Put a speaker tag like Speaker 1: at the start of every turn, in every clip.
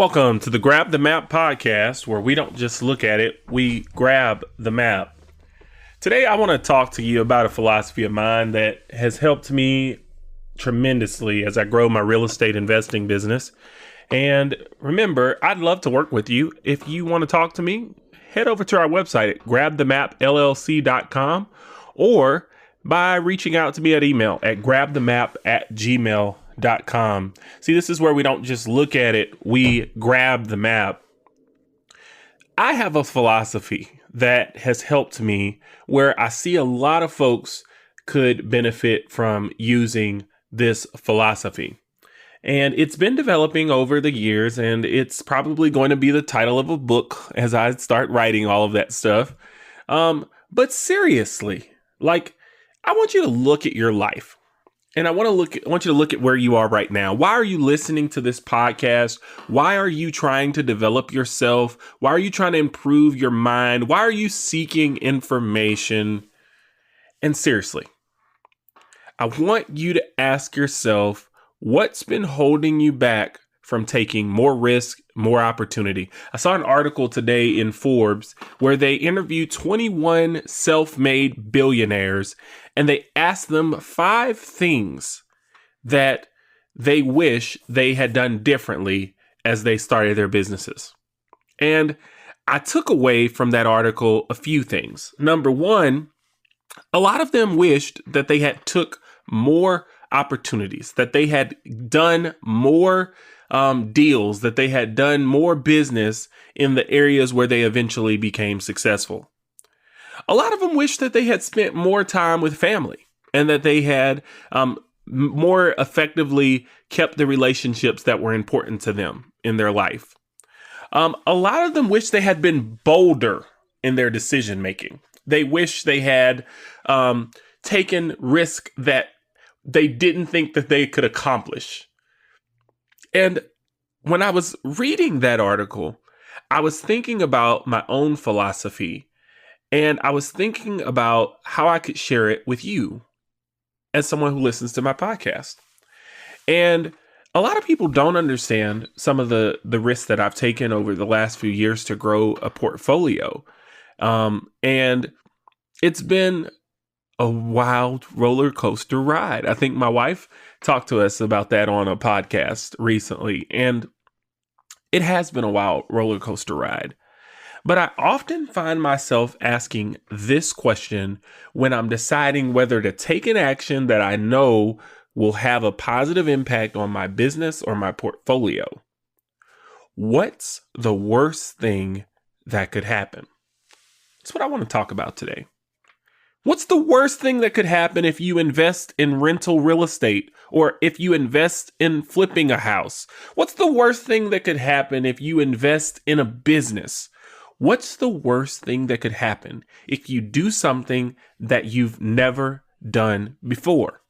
Speaker 1: Welcome to the Grab the Map podcast, where we don't just look at it, we grab the map. Today, I want to talk to you about a philosophy of mine that has helped me tremendously as I grow my real estate investing business. And remember, I'd love to work with you. If you want to talk to me, head over to our website at grabthemapllc.com or by reaching out to me at email at grabthemap@gmail.com. See, this is where we don't just look at it, we grab the map. I have a philosophy that has helped me where I see a lot of folks could benefit from using this philosophy. And it's been developing over the years, and it's probably going to be the title of a book as I start writing all of that stuff. But seriously, I want you to look at your life. And I want you to look at where you are right now. Why are you listening to this podcast? Why are you trying to develop yourself? Why are you trying to improve your mind? Why are you seeking information? And seriously, I want you to ask yourself, what's been holding you back from taking more risk, more opportunity? I saw an article today in Forbes where they interviewed 21 self-made billionaires, and they asked them 5 things that they wish they had done differently as they started their businesses. And I took away from that article a few things. Number one, a lot of them wished that they had took more opportunities, that they had done more deals, that they had done more business in the areas where they eventually became successful. A lot of them wish that they had spent more time with family and that they had more effectively kept the relationships that were important to them in their life. A lot of them wish they had been bolder in their decision making. They wish they had taken risk that they didn't think that they could accomplish. And when I was reading that article, I was thinking about my own philosophy, and I was thinking about how I could share it with you as someone who listens to my podcast. And a lot of people don't understand some of the risks that I've taken over the last few years to grow a portfolio. And it's been a wild roller coaster ride. I think my wife talked to us about that on a podcast recently, and it has been a wild roller coaster ride. But I often find myself asking this question when I'm deciding whether to take an action that I know will have a positive impact on my business or my portfolio. What's the worst thing that could happen? That's what I want to talk about today. What's the worst thing that could happen if you invest in rental real estate or if you invest in flipping a house? What's the worst thing that could happen if you invest in a business? What's the worst thing that could happen if you do something that you've never done before?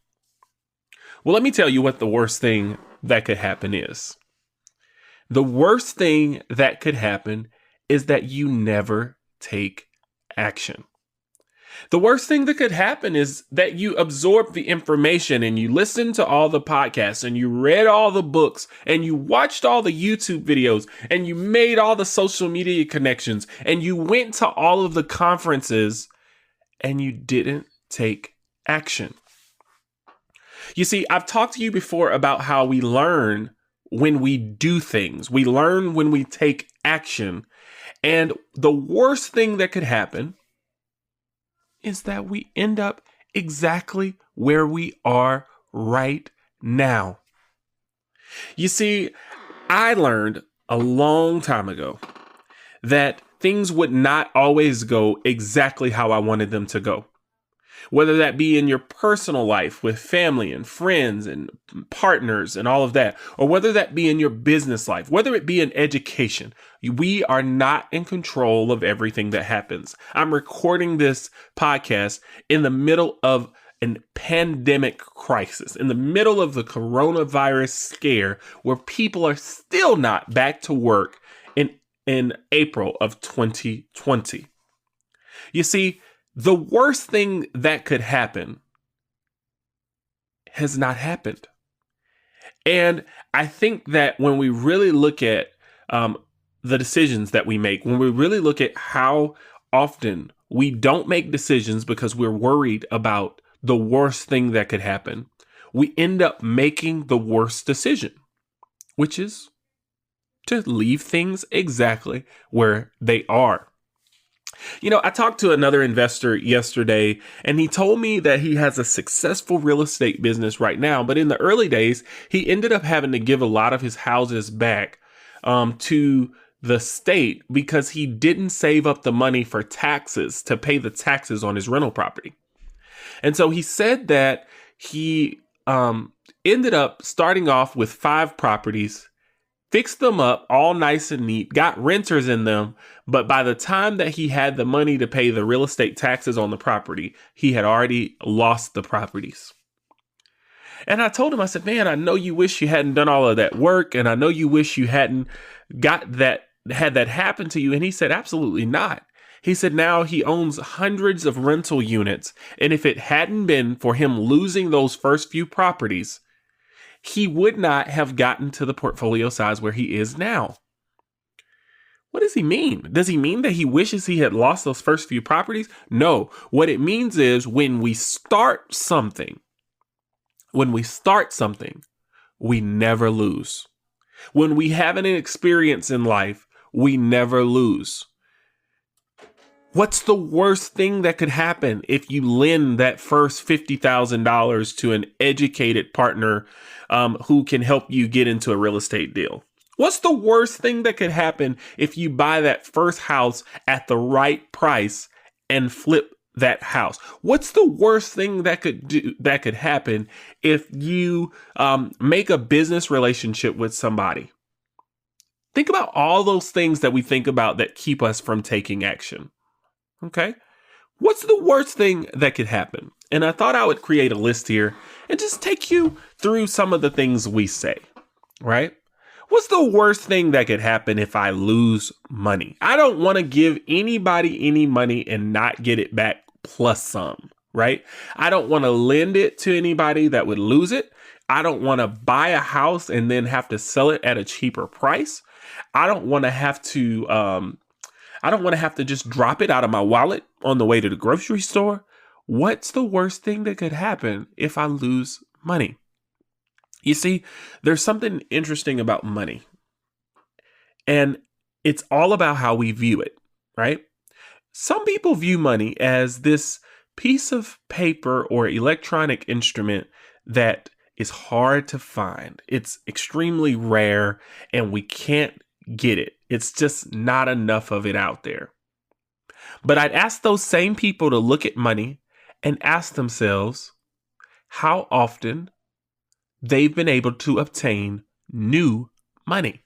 Speaker 1: Well, let me tell you what the worst thing that could happen is. The worst thing that could happen is that you never take action. The worst thing that could happen is that you absorb the information and you listen to all the podcasts and you read all the books and you watched all the YouTube videos and you made all the social media connections and you went to all of the conferences and you didn't take action. You see, I've talked to you before about how we learn when we do things. We learn when we take action. And the worst thing that could happen is that we end up exactly where we are right now. You see, I learned a long time ago that things would not always go exactly how I wanted them to go. Whether that be in your personal life with family and friends and partners and all of that, or whether that be in your business life, whether it be in education, we are not in control of everything that happens. I'm recording this podcast in the middle of a pandemic crisis, in the middle of the coronavirus scare, where people are still not back to work in April of 2020. You see, the worst thing that could happen has not happened. And I think that when we really look at the decisions that we make, when we really look at how often we don't make decisions because we're worried about the worst thing that could happen, we end up making the worst decision, which is to leave things exactly where they are. I talked to another investor yesterday, and he told me that he has a successful real estate business right now. But in the early days, he ended up having to give a lot of his houses back to the state because he didn't save up the money for taxes to pay the taxes on his rental property. And so he said that he ended up starting off with 5 properties, fixed them up all nice and neat, got renters in them. But by the time that he had the money to pay the real estate taxes on the property, he had already lost the properties. And I told him, I said, man, I know you wish you hadn't done all of that work. And I know you wish you hadn't had that happen to you. And he said, absolutely not. He said now he owns hundreds of rental units. And if it hadn't been for him losing those first few properties, he would not have gotten to the portfolio size where he is now. What does he mean? Does he mean that he wishes he had lost those first few properties? No. What it means is when we start something, we never lose. When we have an experience in life, we never lose. What's the worst thing that could happen if you lend that first $50,000 to an educated partner who can help you get into a real estate deal? What's the worst thing that could happen if you buy that first house at the right price and flip that house? What's the worst thing that could happen if you make a business relationship with somebody? Think about all those things that we think about that keep us from taking action. Okay. What's the worst thing that could happen? And I thought I would create a list here and just take you through some of the things we say, right? What's the worst thing that could happen if I lose money? I don't want to give anybody any money and not get it back plus some, right? I don't want to lend it to anybody that would lose it. I don't want to buy a house and then have to sell it at a cheaper price. I don't want to have to just drop it out of my wallet on the way to the grocery store. What's the worst thing that could happen if I lose money? You see, there's something interesting about money, and it's all about how we view it, right? Some people view money as this piece of paper or electronic instrument that is hard to find. It's extremely rare, and we can't get it. It's just not enough of it out there. But I'd ask those same people to look at money and ask themselves how often they've been able to obtain new money.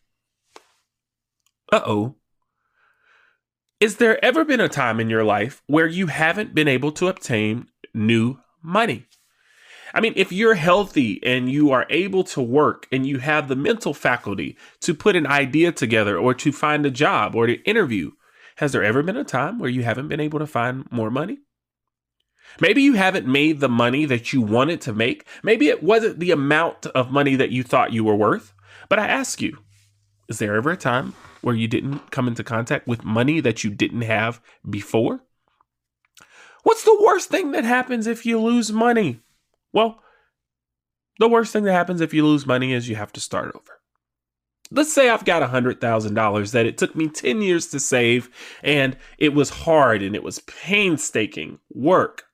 Speaker 1: Is there ever been a time in your life where you haven't been able to obtain new money? I mean, if you're healthy and you are able to work and you have the mental faculty to put an idea together or to find a job or to interview, has there ever been a time where you haven't been able to find more money? Maybe you haven't made the money that you wanted to make. Maybe it wasn't the amount of money that you thought you were worth. But I ask you, is there ever a time where you didn't come into contact with money that you didn't have before? What's the worst thing that happens if you lose money? Well, the worst thing that happens if you lose money is you have to start over. Let's say I've got $100,000 that it took me 10 years to save, and it was hard and it was painstaking work.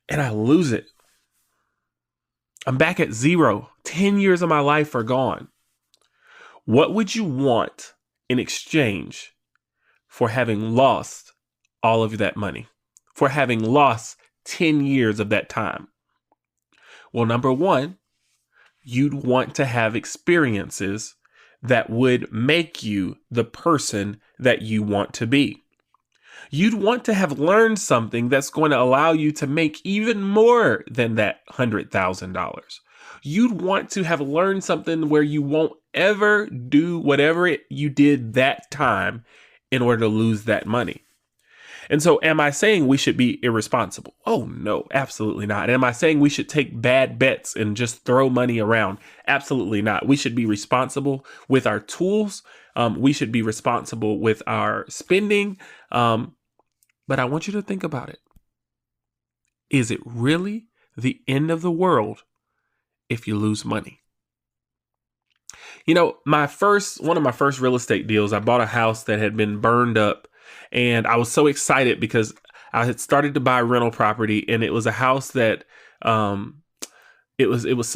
Speaker 1: And I lose it. I'm back at zero. 10 years of my life are gone. What would you want in exchange for having lost all of that money? For having lost 10 years of that time? Well, number one, you'd want to have experiences that would make you the person that you want to be. You'd want to have learned something that's going to allow you to make even more than that $100,000. You'd want to have learned something where you won't ever do whatever you did that time in order to lose that money. And so am I saying we should be irresponsible? Oh, no, absolutely not. Am I saying we should take bad bets and just throw money around? Absolutely not. We should be responsible with our tools. We should be responsible with our spending. But I want you to think about it. Is it really the end of the world if you lose money? You know, one of my first real estate deals, I bought a house that had been burned up, and I was so excited because I had started to buy rental property, and it was a house that it was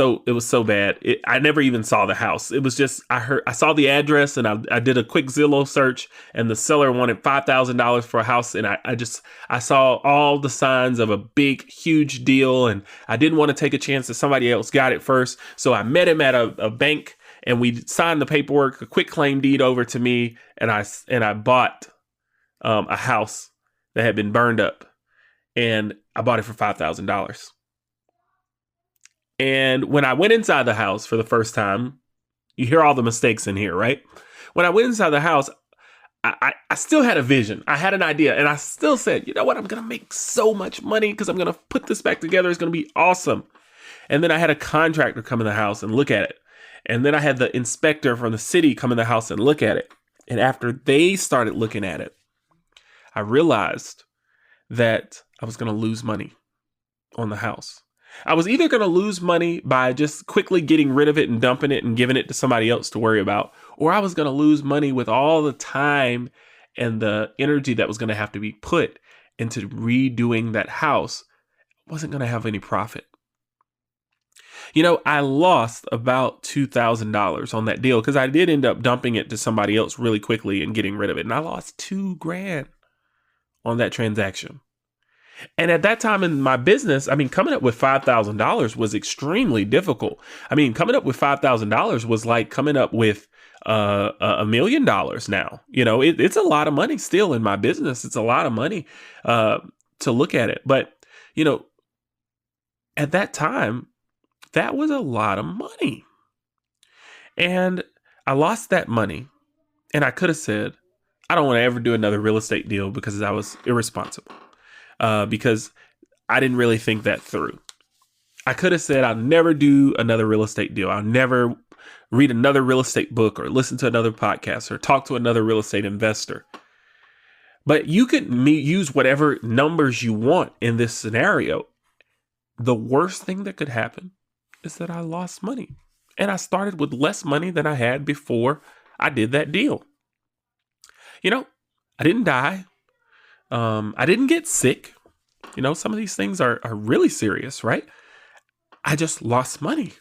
Speaker 1: so bad. I never even saw the house. It was just I saw the address, and I did a quick Zillow search, and the seller wanted $5,000 for a house, and I saw all the signs of a big, huge deal, and I didn't want to take a chance that somebody else got it first, so I met him at a bank. And we signed the paperwork, a quick claim deed over to me, and I bought a house that had been burned up, and I bought it for $5,000. And when I went inside the house for the first time, you hear all the mistakes in here, right? When I went inside the house, I still had a vision. I had an idea, and I still said, you know what? I'm going to make so much money because I'm going to put this back together. It's going to be awesome. And then I had a contractor come in the house and look at it. And then I had the inspector from the city come in the house and look at it. And after they started looking at it, I realized that I was going to lose money on the house. I was either going to lose money by just quickly getting rid of it and dumping it and giving it to somebody else to worry about, or I was going to lose money with all the time and the energy that was going to have to be put into redoing that house. I wasn't going to have any profit. You know, I lost about $2,000 on that deal because I did end up dumping it to somebody else really quickly and getting rid of it. And I lost $2,000 on that transaction. And at that time in my business, I mean, coming up with $5,000 was extremely difficult. I mean, coming up with $5,000 was like coming up with $1 million now. You know, it's a lot of money still in my business. It's a lot of money to look at it. But, you know, at that time, that was a lot of money. And I lost that money. And I could have said, I don't want to ever do another real estate deal because I was irresponsible. Because I didn't really think that through. I could have said, I'll never do another real estate deal. I'll never read another real estate book or listen to another podcast or talk to another real estate investor. But you could use whatever numbers you want in this scenario. The worst thing that could happen is that I lost money. And I started with less money than I had before I did that deal. You know, I didn't die. I didn't get sick. You know, some of these things are really serious, right? I just lost money.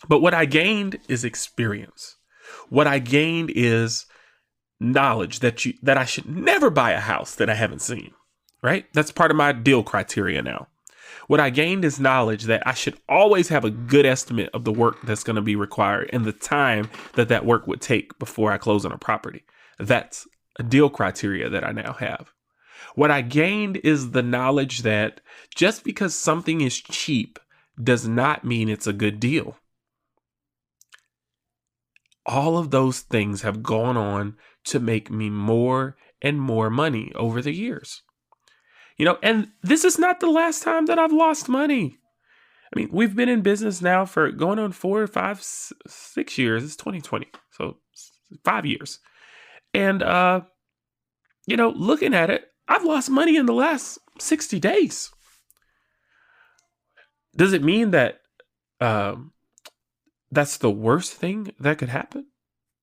Speaker 1: But what I gained is experience. What I gained is knowledge that I should never buy a house that I haven't seen, right? That's part of my deal criteria now. What I gained is knowledge that I should always have a good estimate of the work that's going to be required and the time that work would take before I close on a property. That's a deal criteria that I now have. What I gained is the knowledge that just because something is cheap does not mean it's a good deal. All of those things have gone on to make me more and more money over the years. You know, and this is not the last time that I've lost money. I mean, we've been in business now for going on 4, 5, 6 years. It's 2020. So 5 years. And, you know, looking at it, I've lost money in the last 60 days. Does it mean that that's the worst thing that could happen?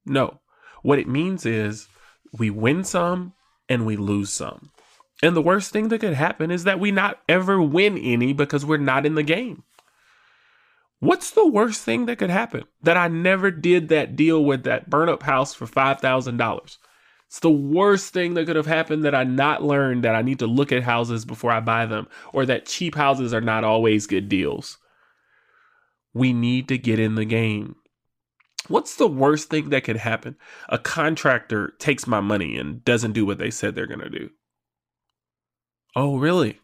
Speaker 1: No. What it means is we win some and we lose some. And the worst thing that could happen is that we not ever win any because we're not in the game. What's the worst thing that could happen? That I never did that deal with that burn up house for $5,000. It's the worst thing that could have happened that I not learned that I need to look at houses before I buy them, or that cheap houses are not always good deals. We need to get in the game. What's the worst thing that could happen? A contractor takes my money and doesn't do what they said they're going to do. Oh, really?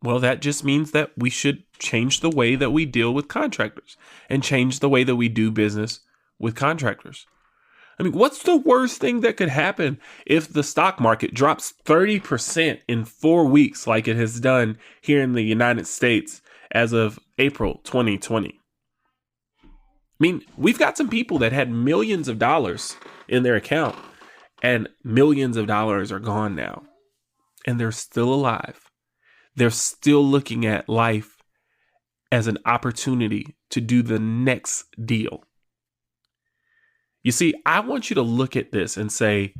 Speaker 1: Well, that just means that we should change the way that we deal with contractors and change the way that we do business with contractors. I mean, what's the worst thing that could happen if the stock market drops 30% in 4 weeks like it has done here in the United States as of April 2020? I mean, we've got some people that had millions of dollars in their account, and millions of dollars are gone now, and they're still alive. They're still looking at life as an opportunity to do the next deal. You see, I want you to look at this and say,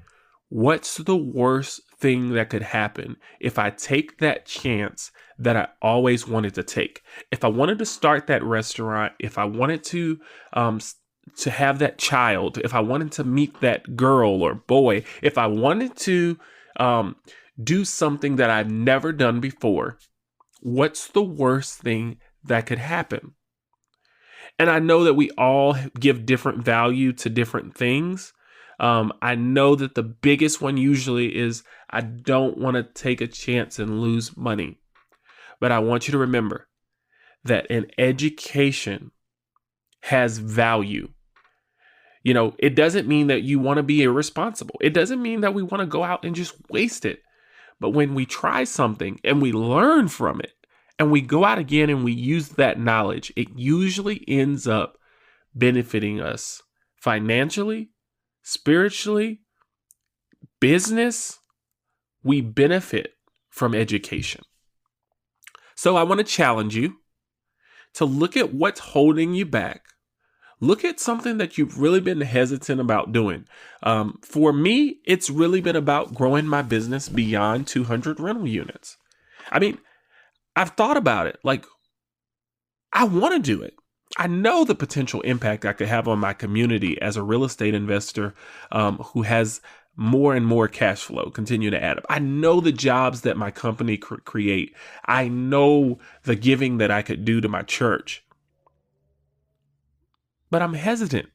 Speaker 1: what's the worst thing that could happen if I take that chance that I always wanted to take? If I wanted to start that restaurant, if I wanted to have that child, if I wanted to meet that girl or boy, if I wanted to do something that I've never done before, what's the worst thing that could happen? And I know that we all give different value to different things. I know that the biggest one usually is I don't want to take a chance and lose money. But I want you to remember that an education has value. You know, it doesn't mean that you want to be irresponsible. It doesn't mean that we want to go out and just waste it. But when we try something and we learn from it, and we go out again and we use that knowledge, it usually ends up benefiting us financially, spiritually, business. We benefit from education. So I want to challenge you to look at what's holding you back. Look at something that you've really been hesitant about doing. For me, it's really been about growing my business beyond 200 rental units. I mean, I've thought about it. Like, I want to do it. I know the potential impact I could have on my community as a real estate investor who has more and more cash flow continue to add up. I know the jobs that my company create. I know the giving that I could do to my church. But I'm hesitant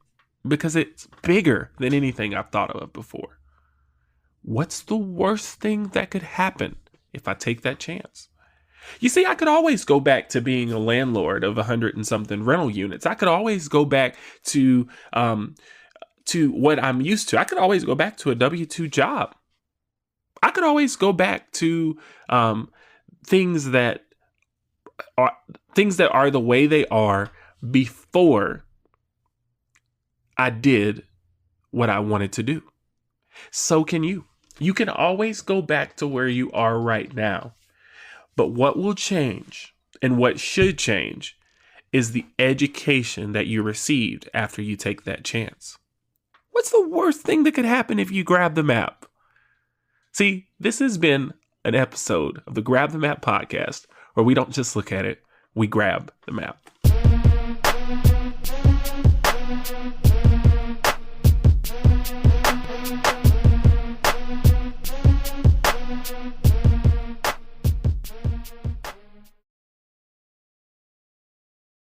Speaker 1: because it's bigger than anything I've thought of before. What's the worst thing that could happen if I take that chance? You see, I could always go back to being a landlord of 100 and something rental units. I could always go back to what I'm used to. I could always go back to a W-2 job. I could always go back to things that are the way they are before I did what I wanted to do. So can you. You can always go back to where you are right now. But what will change and what should change is the education that you received after you take that chance. What's the worst thing that could happen if you grab the map? See, this has been an episode of the Grab the Map podcast where we don't just look at it, we grab the map.